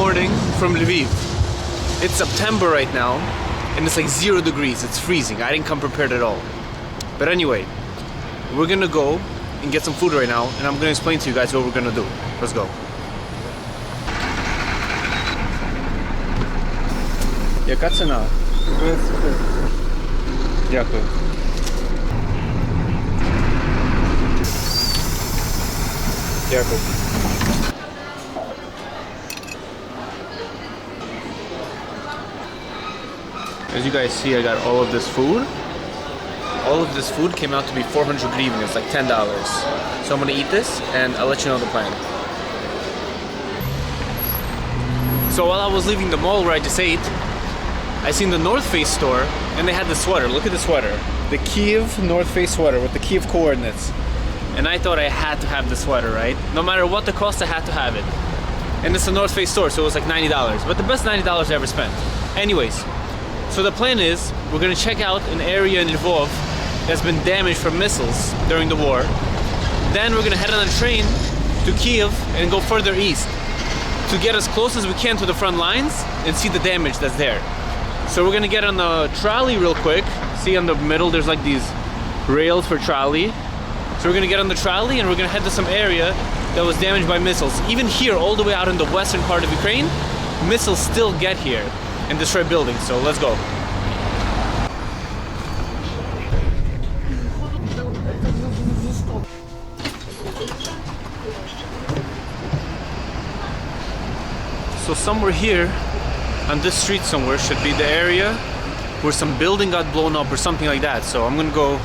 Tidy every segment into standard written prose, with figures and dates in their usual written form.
morning from Lviv. It's September right now, and it's like 0 degrees. It's freezing. I didn't come prepared at all. But anyway, we're gonna go and get some food right now, and I'm gonna explain to you guys what we're gonna do. Let's go. Яка ціна? 25. Дякую. Дякую. As you guys see, I got all of this food. All of this food came out to be 400 hryvnia. It's like $10. So I'm gonna eat this and I'll let you know the plan. So while I was leaving the mall where I just ate, I seen the North Face store and they had the sweater. Look at the sweater. The Kyiv North Face sweater with the Kyiv coordinates. And I thought I had to have the sweater, right? No matter what the cost, I had to have it. And it's a North Face store, so it was like $90. But the best $90 I ever spent. Anyways, so the plan is, we're gonna check out an area in Lviv that's been damaged from missiles during the war. Then we're gonna head on a train to Kyiv and go further east to get as close as we can to the front lines and see the damage that's there. So we're gonna get on the trolley real quick. See on the middle, there's like these rails for trolley. So we're gonna get on the trolley and we're gonna head to some area that was damaged by missiles. Even here, all the way out in the western part of Ukraine, missiles still get here and destroy buildings. So let's go. So somewhere here, on this street somewhere, should be the area where some building got blown up or something like that. So I'm gonna go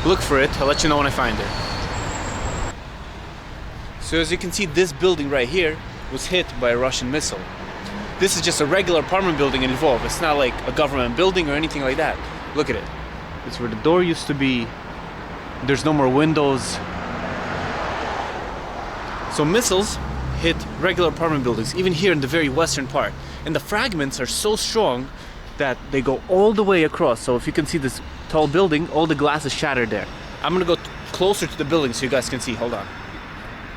look for it. I'll let you know when I find it. So as you can see, this building right here was hit by a Russian missile. This is just a regular apartment building in Lviv. It's not like a government building or anything like that. Look at it. It's where the door used to be. There's no more windows. So missiles hit regular apartment buildings, even here in the very western part. And the fragments are so strong that they go all the way across. So if you can see this tall building, all the glass is shattered there. I'm gonna go closer to the building so you guys can see. Hold on.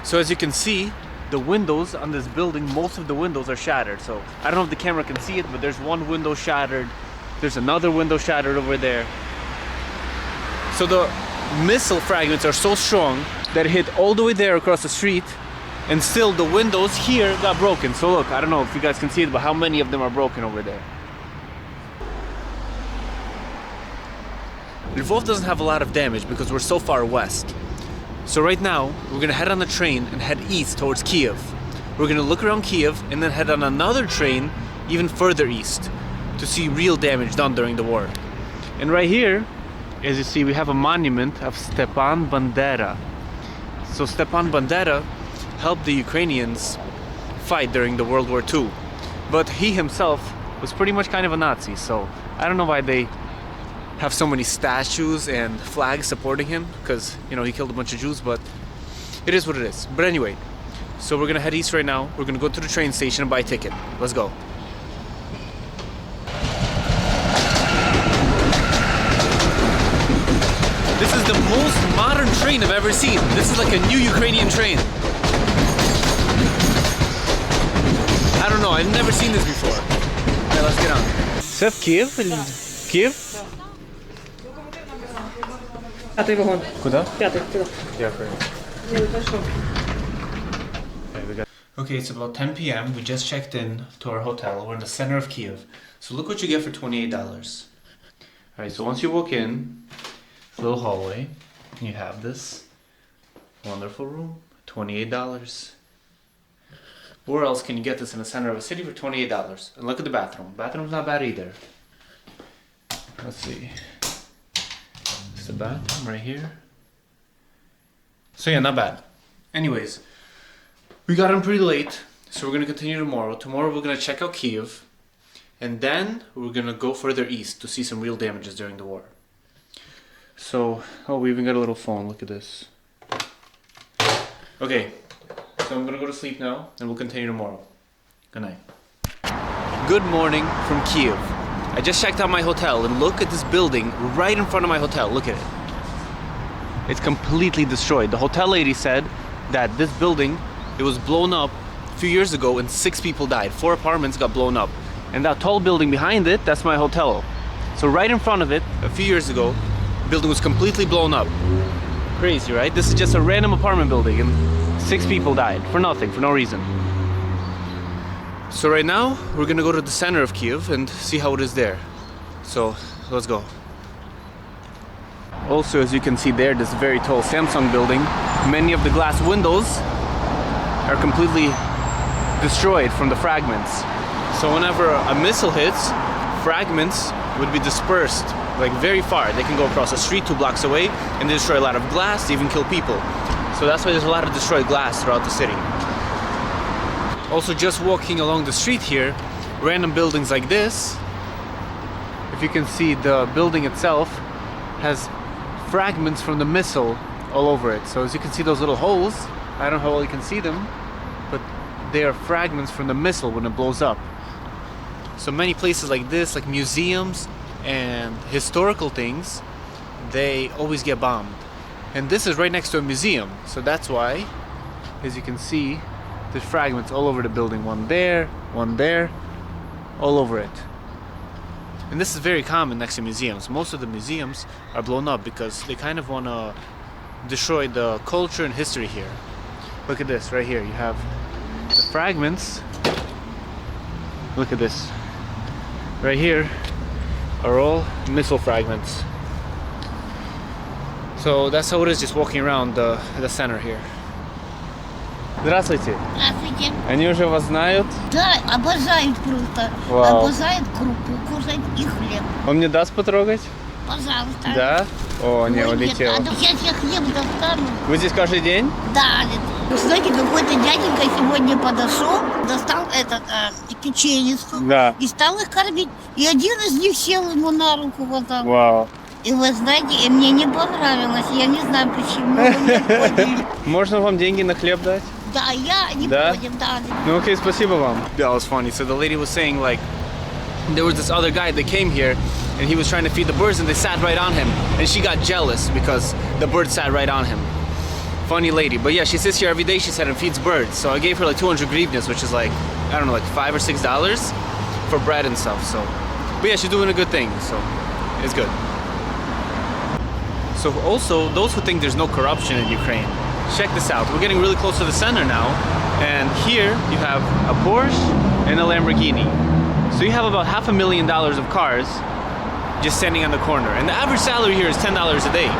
So as you can see, the windows on this building, most of the windows are shattered. So I don't know if the camera can see it, but there's one window shattered. There's another window shattered over there. So the missile fragments are so strong that it hit all the way there across the street, and still the windows here got broken. So look, I don't know if you guys can see it, but how many of them are broken over there? Lviv doesn't have a lot of damage because we're so far west. So right now, we're gonna head on the train and head east towards Kyiv. We're gonna look around Kyiv and then head on another train even further east to see real damage done during the war. And right here, as you see, we have a monument of Stepan Bandera. So Stepan Bandera helped the Ukrainians fight during the World War II. But he himself was pretty much kind of a Nazi, so I don't know why they have so many statues and flags supporting him, because, you know, he killed a bunch of Jews, but it is what it is. But anyway, so we're gonna head east right now. We're gonna go to the train station and buy a ticket. Let's go. This is the most modern train I've ever seen. This is like a new Ukrainian train. I don't know, I've never seen this before. Okay, let's get on. Це в Київ? Київ? Пятый вагон. Куда? Пятый, туда. Дякую. Пошел. Okay, it's about 10 p.m. We just checked in to our hotel. We're in the center of Kyiv. So look what you get for $28. Alright, so once you walk in, it's a little hallway. You have this wonderful room, $28. Where else can you get this in the center of a city for $28? And look at the bathroom. Bathroom's not bad either. Let's see. It's the bathroom right here. So yeah, not bad. Anyways, we got in pretty late, so we're gonna continue tomorrow. Tomorrow we're gonna check out Kyiv, and then we're gonna go further east to see some real damages during the war. So, oh, we even got a little phone. Look at this. Okay, so I'm gonna go to sleep now, and we'll continue tomorrow. Good night. Good morning from Kyiv. I just checked out my hotel, and look at this building right in front of my hotel. Look at it. It's completely destroyed. The hotel lady said that this building, it was blown up a few years ago and 6 people died. 4 apartments got blown up. And that tall building behind it, that's my hotel. So right in front of it, a few years ago, the building was completely blown up. Crazy, right? This is just a random apartment building and 6 people died for nothing, for no reason. So right now, we're gonna go to the center of Kyiv and see how it is there. So, let's go. Also, as you can see there, this very tall Samsung building, many of the glass windows are completely destroyed from the fragments. So whenever a missile hits, fragments would be dispersed like very far. They can go across a street 2 blocks away and they destroy a lot of glass, they even kill people. So that's why there's a lot of destroyed glass throughout the city. Also, just walking along the street here, random buildings like this, if you can see, the building itself has fragments from the missile all over it. So as you can see those little holes, I don't know how well you can see them, but they are fragments from the missile when it blows up. So many places like this, like museums and historical things, they always get bombed. And this is right next to a museum, so that's why, as you can see, there's fragments all over the building. One there, all over it. And this is very common next to museums. Most of the museums are blown up because they kind of want to destroy the culture and history here. Look at this right here. You have the fragments. Look at this. Right here are all missile fragments. So that's how it is, just walking around the center here. Здравствуйте. Здравствуйте. Они уже вас знают? Да, обожают просто. Вау. Обожают крупу, кушать и хлеб. Он мне даст потрогать? Пожалуйста. Да? О, не, Ой, нет, улетел. а то сейчас я хлеб достану. Вы здесь каждый день? Да, вы знаете, какой-то дяденька сегодня подошел, достал печенецу Да. и стал их кормить. И один из них сел ему на руку вот так. Вау. И вы знаете, и мне не понравилось. Я не знаю, почему вы не поняли. Можно вам деньги на хлеб дать? Да, я не Да? понял, да. No, okay, спасибо вам. That was funny. So the lady was saying, like, there was this other guy that came here and he was trying to feed the birds and they sat right on him. And she got jealous because the birds sat right on him. Funny lady. But yeah, she sits here every day, she said, and feeds birds. So I gave her like 200 hryvnias, which is like, I don't know, like $5 or $6 for bread and stuff. So, but yeah, she's doing a good thing. So it's good. So also, those who think there's no corruption in Ukraine, check this out. We're getting really close to the center now, and here you have a Porsche and a Lamborghini. So you have about $500,000 of cars just standing on the corner, and the average salary here is $10 a day.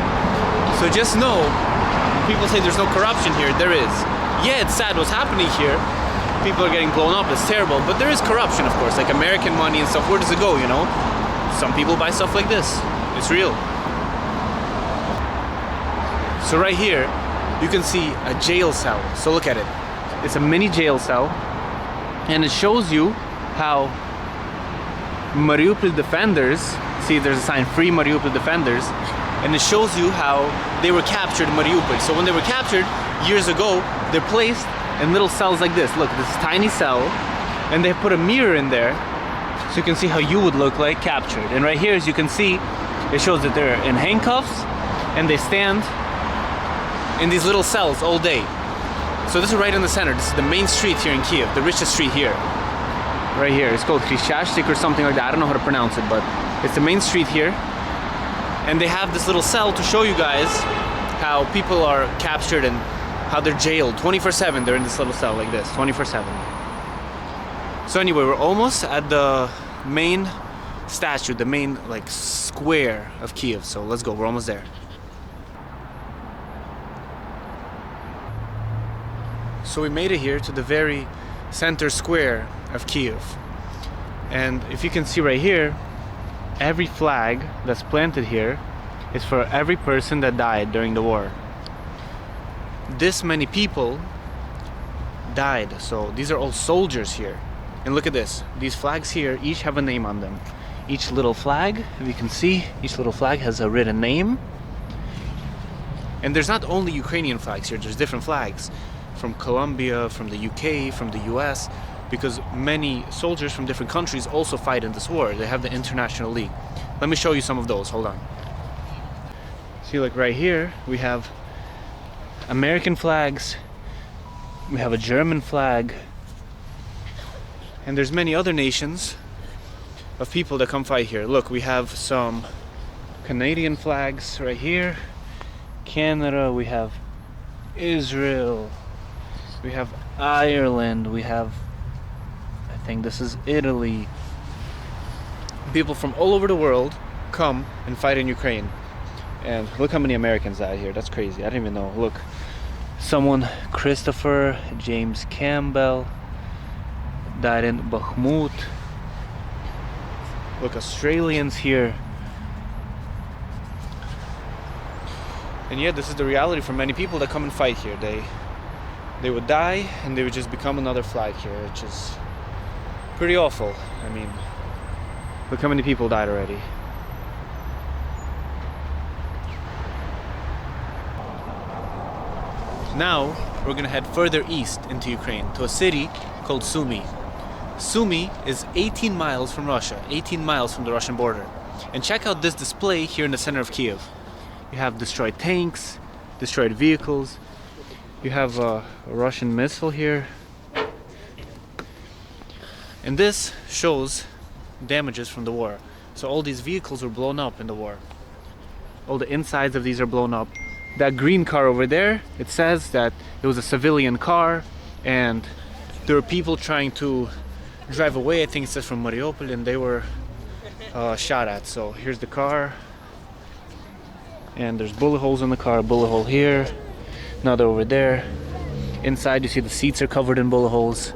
So just know, people say there's no corruption here, there is. Yeah, it's sad what's happening here. People are getting blown up, it's terrible, but there is corruption, of course, like American money and stuff. Where does it go, you know? Some people buy stuff like this. It's real. So right here, you can see a jail cell. So look at it. It's a mini jail cell, and it shows you how Mariupol defenders, see there's a sign, Free Mariupol Defenders, and it shows you how they were captured in Mariupol. So when they were captured years ago, they're placed in little cells like this. Look, this tiny cell, and they put a mirror in there so you can see how you would look like captured. And right here, as you can see, it shows that they're in handcuffs and they stand in these little cells all day. So this is right in the center. This is the main street here in Kyiv, the richest street here. Right here. It's called Krishashtik or something like that. I don't know how to pronounce it, but it's the main street here. And they have this little cell to show you guys how people are captured and how they're jailed 24/7. They're in this little cell like this, 24/7. So anyway, we're almost at the main statue, the main like square of Kyiv. So let's go. We're almost there. So we made it here to the very center square of Kyiv. And if you can see right here, every flag that's planted here is for every person that died during the war. This many people died, so these are all soldiers here. And look at this, these flags here each have a name on them. Each little flag, if you can see, each little flag has a written name. And there's not only Ukrainian flags here, there's different flags from Colombia, from the UK, from the US, because many soldiers from different countries also fight in this war. They have the International League. Let me show you some of those, hold on. See, like right here, we have American flags, we have a German flag, And there's many other nations of people that come fight here. Look, we have some Canadian flags right here. Canada, we have Israel, we have Ireland, we have, I think this is Italy. People from all over the world come and fight in Ukraine. And look how many Americans died here. That's crazy. I didn't even know. Look, someone, Christopher James Campbell, died in Bakhmut. Look, Australians here. And yeah, this is the reality for many people that come and fight here. They would die and they would just become another flag here, which is pretty awful. I mean, look how many people died already. Now we're gonna head further east into Ukraine to a city called Sumy. Sumy is 18 miles from Russia, 18 miles from the Russian border. And check out this display here in the center of Kyiv. You have destroyed tanks, destroyed vehicles. You have a Russian missile here. And this shows damages from the war. So all these vehicles were blown up in the war. All the insides of these are blown up. That green car over there, it says that it was a civilian car and there were people trying to drive away. I think it says from Mariupol, and they were shot at. So here's the car. And there's bullet holes in the car, a bullet hole here, another over there. Inside you see the seats are covered in bullet holes.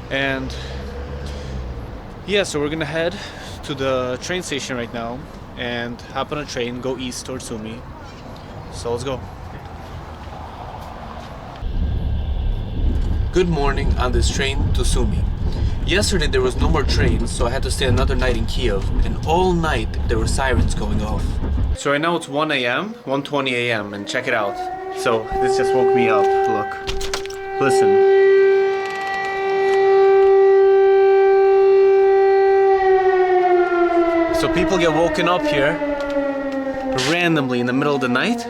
And yeah, so we're gonna head to the train station right now and hop on a train, go east towards Sumy. So let's go. Good morning on this train to Sumy. Yesterday there was no more trains, so I had to stay another night in Kyiv, and all night there were sirens going off. So right now it's 1 a.m., 1:20 a.m., and check it out. So this just woke me up, look. Listen. So people get woken up here randomly in the middle of the night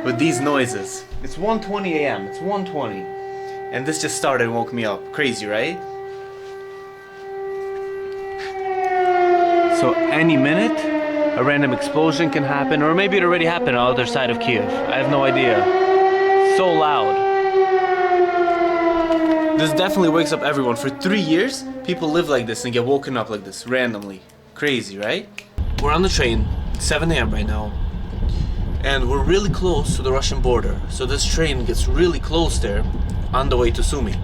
with these noises. It's 1:20 a.m., it's 1:20, and this just started and woke me up. Crazy, right? So any minute, a random explosion can happen, or maybe it already happened on the other side of Kyiv. I have no idea. So loud. This definitely wakes up everyone. For 3 years, people live like this and get woken up like this, randomly. Crazy, right? We're on the train, it's 7 a.m. right now, and we're really close to the Russian border. So this train gets really close there on the way to Sumy.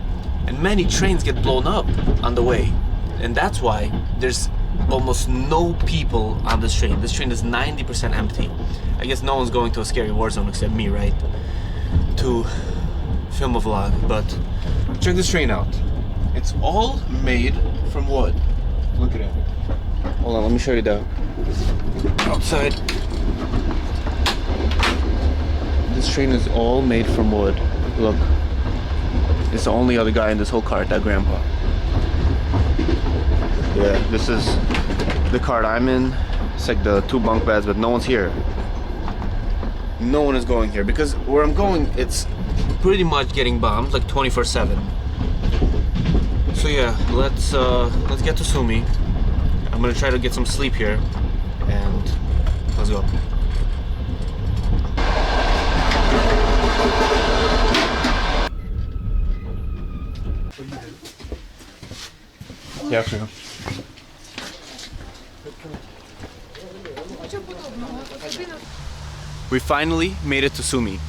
And many trains get blown up on the way. And that's why there's almost no people on this train. This train is 90% empty. I guess no one's going to a scary war zone except me, right? To film a vlog, but check this train out. It's all made from wood. Look at it. Hold on, let me show you the outside. This train is all made from wood. Look. It's the only other guy in this whole cart, that grandpa. Yeah, this is the cart I'm in. It's like the 2 bunk beds, but no one's here. No one is going here because where I'm going, it's pretty much getting bombed like 24/7. So yeah, let's get to Sumy. I'm gonna try to get some sleep here, and let's go. Дякую. We finally made it to Sumy.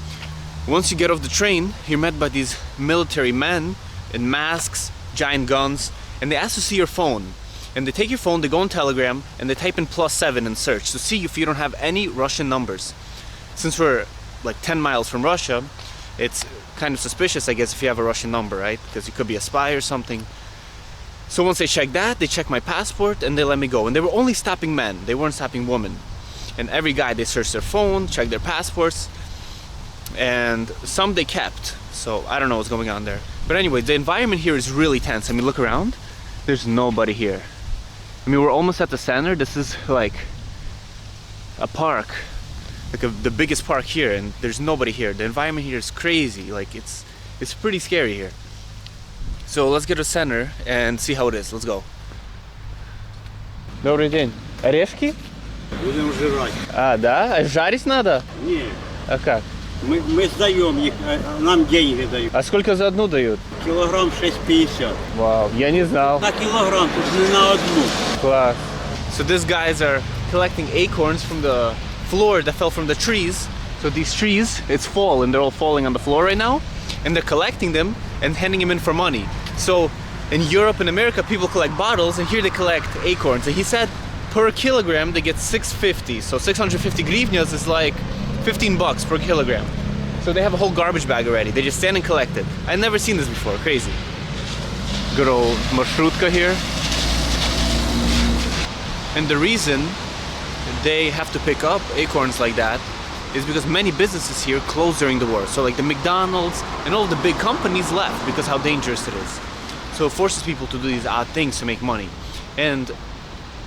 Once you get off the train, you're met by these military men in masks, giant guns, and they ask to see your phone. And they take your phone, they go on Telegram, and they type in +7 and search to see if you don't have any Russian numbers. Since we're like 10 miles from Russia, it's kind of suspicious, I guess, if you have a Russian number, right? Because you could be a spy or something. So once they check that, they check my passport and they let me go. And they were only stopping men, they weren't stopping women. And every guy, they searched their phone, checked their passports, and some they kept. So I don't know what's going on there. But anyway, the environment here is really tense. I mean, look around, there's nobody here. I mean, we're almost at the center. This is like a park, like the biggest park here, and there's nobody here. The environment here is crazy. Like it's pretty scary here. So let's get to center and see how it is. Let's go. Добрый день. Орешки? Будем жрать. А, да? А жарить надо? Нет, А как? мы сдаем их, нам деньги дают. А сколько за одну дают? Килограмм 6,50. Вау, я не знал. На килограмм, тут не на одну. Class. So these guys are collecting acorns from the floor that fell from the trees. So these trees, it's fall and they're all falling on the floor right now. And they're collecting them and handing them in for money. So in Europe and America, people collect bottles and here they collect acorns. And he said per kilogram they get 650. So 650 grivnas is like 15 bucks per kilogram. So they have a whole garbage bag already. They just stand and collect it. I've never seen this before, crazy. Good old marshrutka here. And the reason they have to pick up acorns like that is because many businesses here closed during the war. So like the McDonald's and all the big companies left because how dangerous it is. So it forces people to do these odd things to make money. And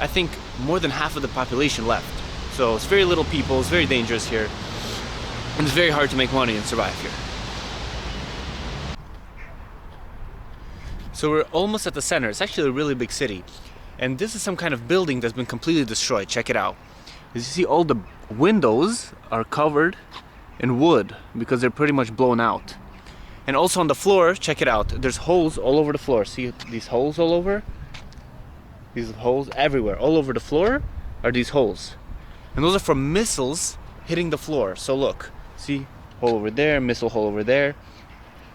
I think more than half of the population left. So it's very little people, it's very dangerous here. And it's very hard to make money and survive here. So we're almost at the center. It's actually a really big city. And this is some kind of building that's been completely destroyed. Check it out. As you see, all the windows are covered in wood because they're pretty much blown out. And also on the floor, check it out. There's holes all over the floor. See these holes all over? These holes everywhere. All over the floor are these holes. And those are from missiles hitting the floor. So look, see, hole over there, missile hole over there.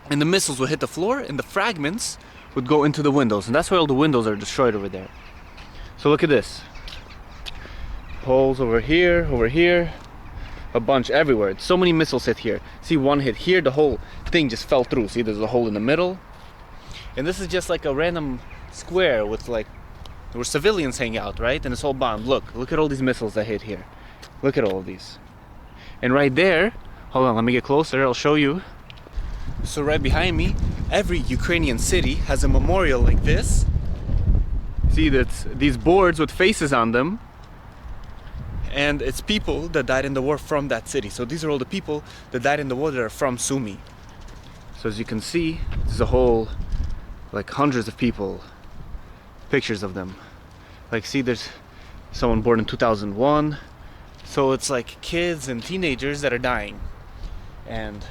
And the missiles would hit the floor and the fragments would go into the windows. And that's why all the windows are destroyed over there. So look at this. Holes over here, a bunch everywhere. So many missiles hit here. See, one hit here, the whole thing just fell through. See, there's a hole in the middle. And this is just like a random square with like, where civilians hang out, right? And it's all bombed. Look at all these missiles that hit here. Look at all of these. And right there, hold on, let me get closer, I'll show you. So right behind me, every Ukrainian city has a memorial like this. See, that's these boards with faces on them. And it's people that died in the war from that city. So these are all the people that died in the war that are from Sumy. So as you can see, there's a whole, like hundreds of people, pictures of them. Like see, there's someone born in 2001. So it's like kids and teenagers that are dying. And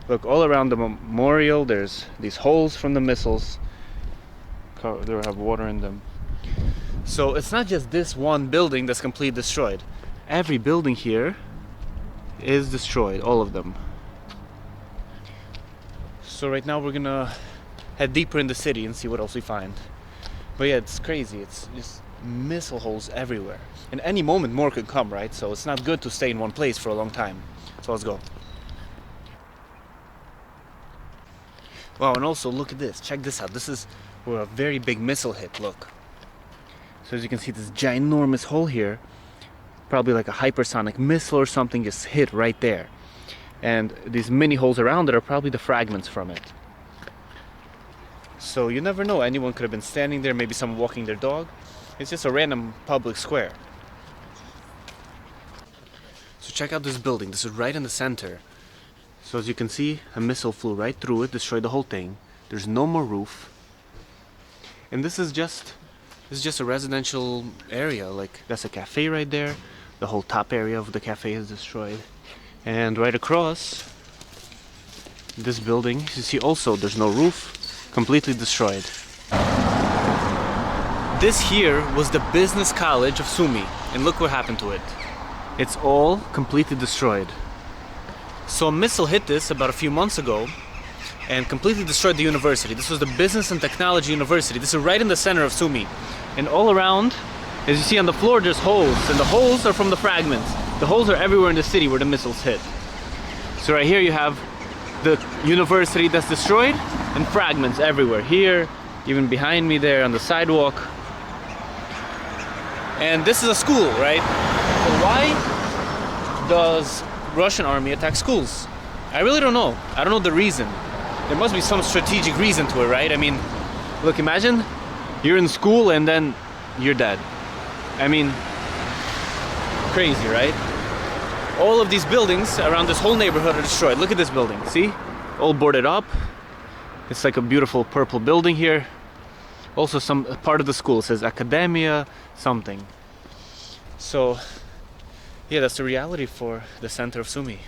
look, all around the memorial, there's these holes from the missiles. They have water in them. So it's not just this one building that's completely destroyed. Every building here is destroyed, all of them. So right now we're gonna head deeper in the city and see what else we find. But yeah, it's crazy. It's just missile holes everywhere. And any moment more could come, right? So it's not good to stay in one place for a long time. So let's go. Wow, and also look at this. Check this out. This is where a very big missile hit. Look. So as you can see, this ginormous hole here, probably like a hypersonic missile or something just hit right there. And these mini holes around it are probably the fragments from it. So you never know, anyone could have been standing there, maybe someone walking their dog. It's just a random public square. So check out this building, this is right in the center. So as you can see, a missile flew right through it, destroyed the whole thing. There's no more roof. And this is just a residential area. Like that's a cafe right there. The whole top area of the cafe is destroyed. And right across this building, you see also there's no roof, completely destroyed. This here was the business college of Sumy, and look what happened to it. It's all completely destroyed. So a missile hit this about a few months ago and completely destroyed the university. This was the Business and Technology University. This is right in the center of Sumy. And all around, as you see on the floor, there's holes, and the holes are from the fragments. The holes are everywhere in the city where the missiles hit. So right here you have the university that's destroyed and fragments everywhere. Here, even behind me there on the sidewalk. And this is a school, right? So why does Russian army attack schools? I really don't know. I don't know the reason. There must be some strategic reason to it, right? I mean, look, imagine you're in school and then you're dead. I mean, crazy, right? All of these buildings around this whole neighborhood are destroyed. Look at this building, see? All boarded up. It's like a beautiful purple building here. Also some part of the school says Academia something. So yeah, that's the reality for the center of Sumy.